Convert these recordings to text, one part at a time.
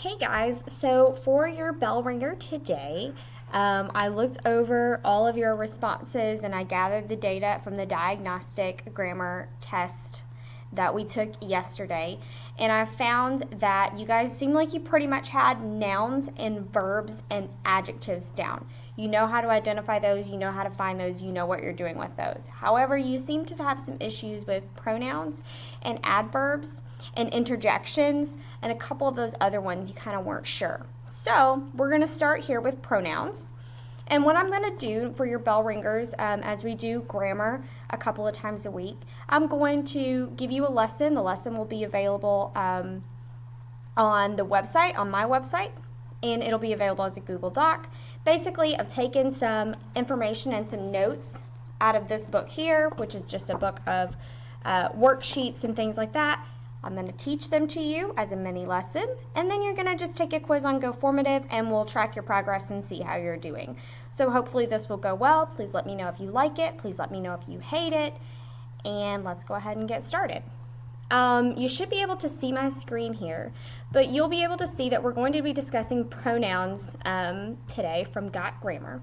Hey guys, so for your bell ringer today, I looked over all of your responses and I gathered the data from the diagnostic grammar test that we took yesterday. And I found that you guys seem like you pretty much had nouns and verbs and adjectives down. You know how to identify those, you know how to find those, you know what you're doing with those. However, you seem to have some issues with pronouns and adverbs and interjections and a couple of those other ones you kind of weren't sure. So we're going to start here with pronouns. And what I'm going to do for your bell ringers, as we do grammar a couple of times a week, I'm going to give you a lesson. The lesson will be available on the website, on my website, and it'll be available as a Google Doc. Basically, I've taken some information and some notes out of this book here, which is just a book of worksheets and things like that. I'm going to teach them to you as a mini lesson, and then you're going to just take a quiz on Go Formative, and we'll track your progress and see how you're doing. So hopefully this will go well. Please let me know if you like it. Please let me know if you hate it, and let's go ahead and get started. You should be able to see my screen here, but you'll be able to see that we're going to be discussing pronouns today from Got Grammar.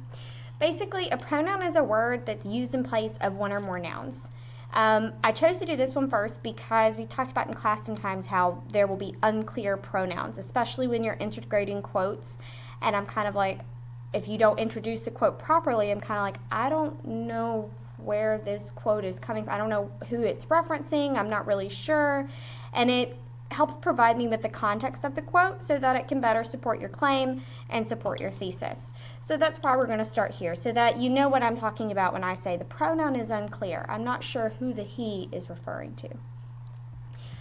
Basically, a pronoun is a word that's used in place of one or more nouns. I chose to do this one first because we talked about in class sometimes how there will be unclear pronouns, especially when you're integrating quotes, and I'm kind of like, if you don't introduce the quote properly, I'm kind of like, I don't know where this quote is coming from. I don't know who it's referencing. I'm not really sure, and it helps provide me with the context of the quote so that it can better support your claim and support your thesis. So that's why we're going to start here, so that you know what I'm talking about when I say the pronoun is unclear. I'm not sure who the he is referring to.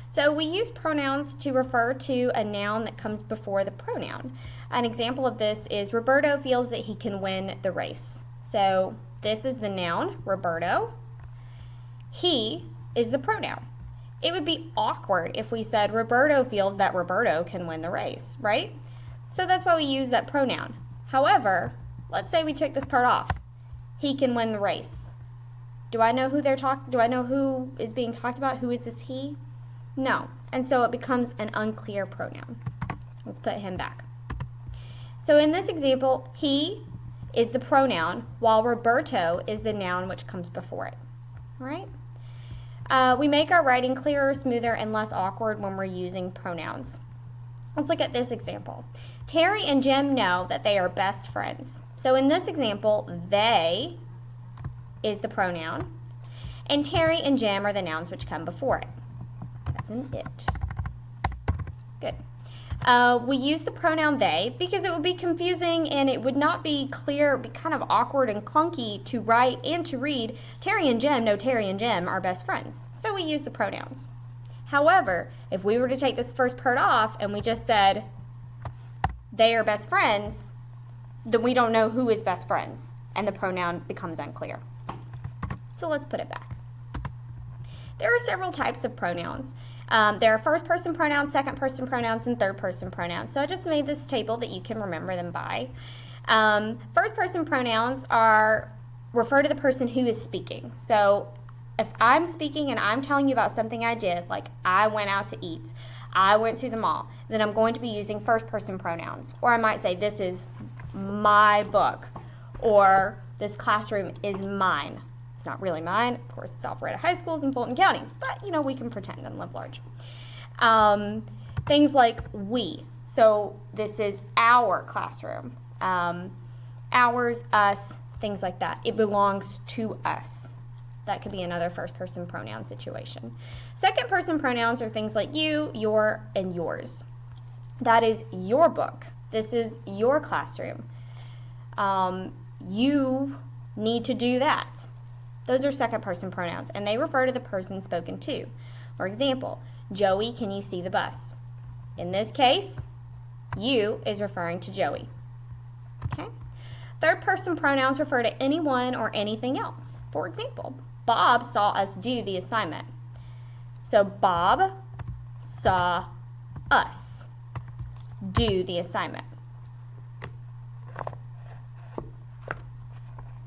So we use pronouns to refer to a noun that comes before the pronoun. An example of this is Roberto feels that he can win the race. So this is the noun, Roberto. He is the pronoun. It would be awkward if we said Roberto feels that Roberto can win the race, right? So that's why we use that pronoun. However, let's say we took this part off. He can win the race. Do I know who do I know who is being talked about? Who is this he? No. And so it becomes an unclear pronoun. Let's put him back. So in this example, he is the pronoun while Roberto is the noun which comes before it. All right? We make our writing clearer, smoother, and less awkward when we're using pronouns. Let's look at this example. Terry and Jim know that they are best friends. So in this example, they is the pronoun, and Terry and Jim are the nouns which come before it. That's an it. Good. We use the pronoun they because it would be confusing and it would not be clear, it would be kind of awkward and clunky to write and to read. Terry and Jim know Terry and Jim are best friends. So we use the pronouns. However, if we were to take this first part off and we just said they are best friends, then we don't know who is best friends and the pronoun becomes unclear. So let's put it back. There are several types of pronouns. There are first-person pronouns, second-person pronouns, and third-person pronouns. So I just made this table that you can remember them by. First-person pronouns refer to the person who is speaking. So if I'm speaking and I'm telling you about something I did, like I went out to eat, I went to the mall, then I'm going to be using first-person pronouns. Or I might say, this is my book, or this classroom is mine. It's not really mine. Of course, it's Alpharetta High Schools in Fulton Counties, but, you know, we can pretend and live large. Things like we. So this is our classroom. Ours, us, things like that. It belongs to us. That could be another first-person pronoun situation. Second-person pronouns are things like you, your, and yours. That is your book. This is your classroom. You need to do that. Those are second-person pronouns, and they refer to the person spoken to. For example, Joey, can you see the bus? In this case, you is referring to Joey. Okay? Third-person pronouns refer to anyone or anything else. For example, Bob saw us do the assignment. So Bob saw us do the assignment.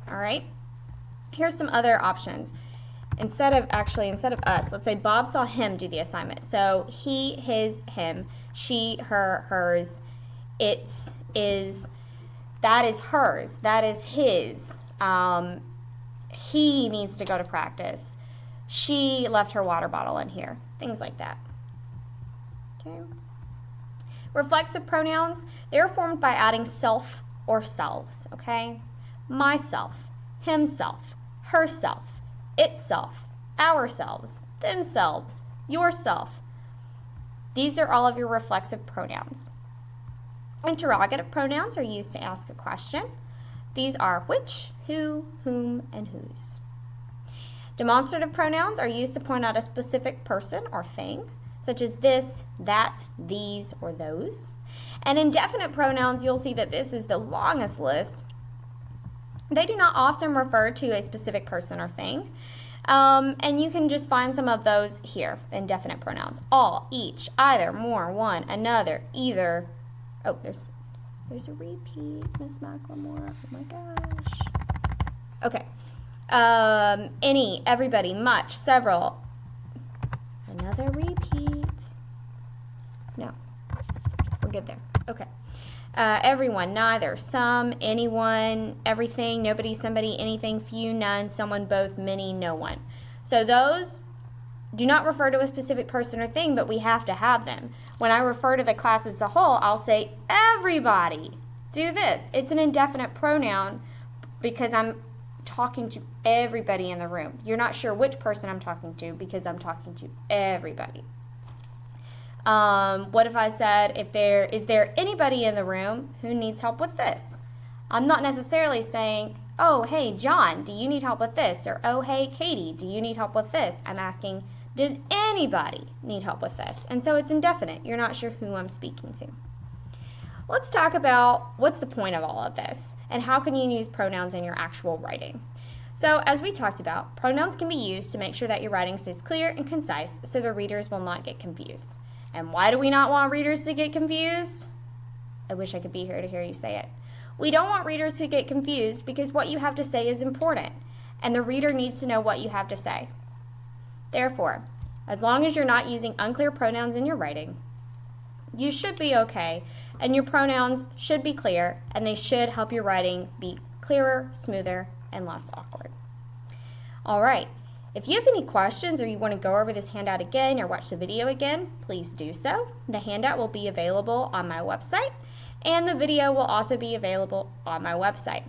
All right? Here's some other options. instead of us, let's say Bob saw him do the assignment. So he, his, him, she, her, hers, its, is, that is hers, that is his. He needs to go to practice. She left her water bottle in here. Things like that. Okay. Reflexive pronouns, they're formed by adding self or selves, okay? Myself, himself, herself, itself, ourselves, themselves, yourself. These are all of your reflexive pronouns. Interrogative pronouns are used to ask a question. These are which, who, whom, and whose. Demonstrative pronouns are used to point out a specific person or thing, such as this, that, these, or those. And indefinite pronouns, you'll see that this is the longest list. They do not often refer to a specific person or thing. And you can just find some of those here, indefinite pronouns. All, each, either, more, one, another, either. Oh, there's a repeat, Miss Macklemore. Oh my gosh. Okay. Any, everybody, much, several. Another repeat. No. We're good there. Okay. Everyone, neither, some, anyone, everything, nobody, somebody, anything, few, none, someone, both, many, no one. So those do not refer to a specific person or thing, but we have to have them. When I refer to the class as a whole, I'll say everybody. Do this. It's an indefinite pronoun because I'm talking to everybody in the room. You're not sure which person I'm talking to because I'm talking to everybody. What if I said, is there anybody in the room who needs help with this? I'm not necessarily saying, oh, hey, John, do you need help with this? Or, oh, hey, Katie, do you need help with this? I'm asking, does anybody need help with this? And so it's indefinite. You're not sure who I'm speaking to. Let's talk about what's the point of all of this and how can you use pronouns in your actual writing. So as we talked about, pronouns can be used to make sure that your writing stays clear and concise so the readers will not get confused. And why do we not want readers to get confused? I wish I could be here to hear you say it. We don't want readers to get confused because what you have to say is important, and the reader needs to know what you have to say. Therefore, as long as you're not using unclear pronouns in your writing, you should be okay, and your pronouns should be clear, and they should help your writing be clearer, smoother, and less awkward. All right. If you have any questions or you want to go over this handout again or watch the video again, please do so. The handout will be available on my website, and the video will also be available on my website.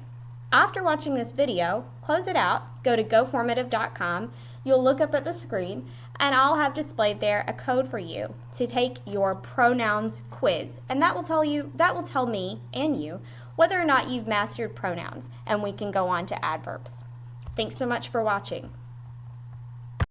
After watching this video, close it out, go to goformative.com. You'll look up at the screen, and I'll have displayed there a code for you to take your pronouns quiz, and that will tell me and you whether or not you've mastered pronouns, and we can go on to adverbs. Thanks so much for watching.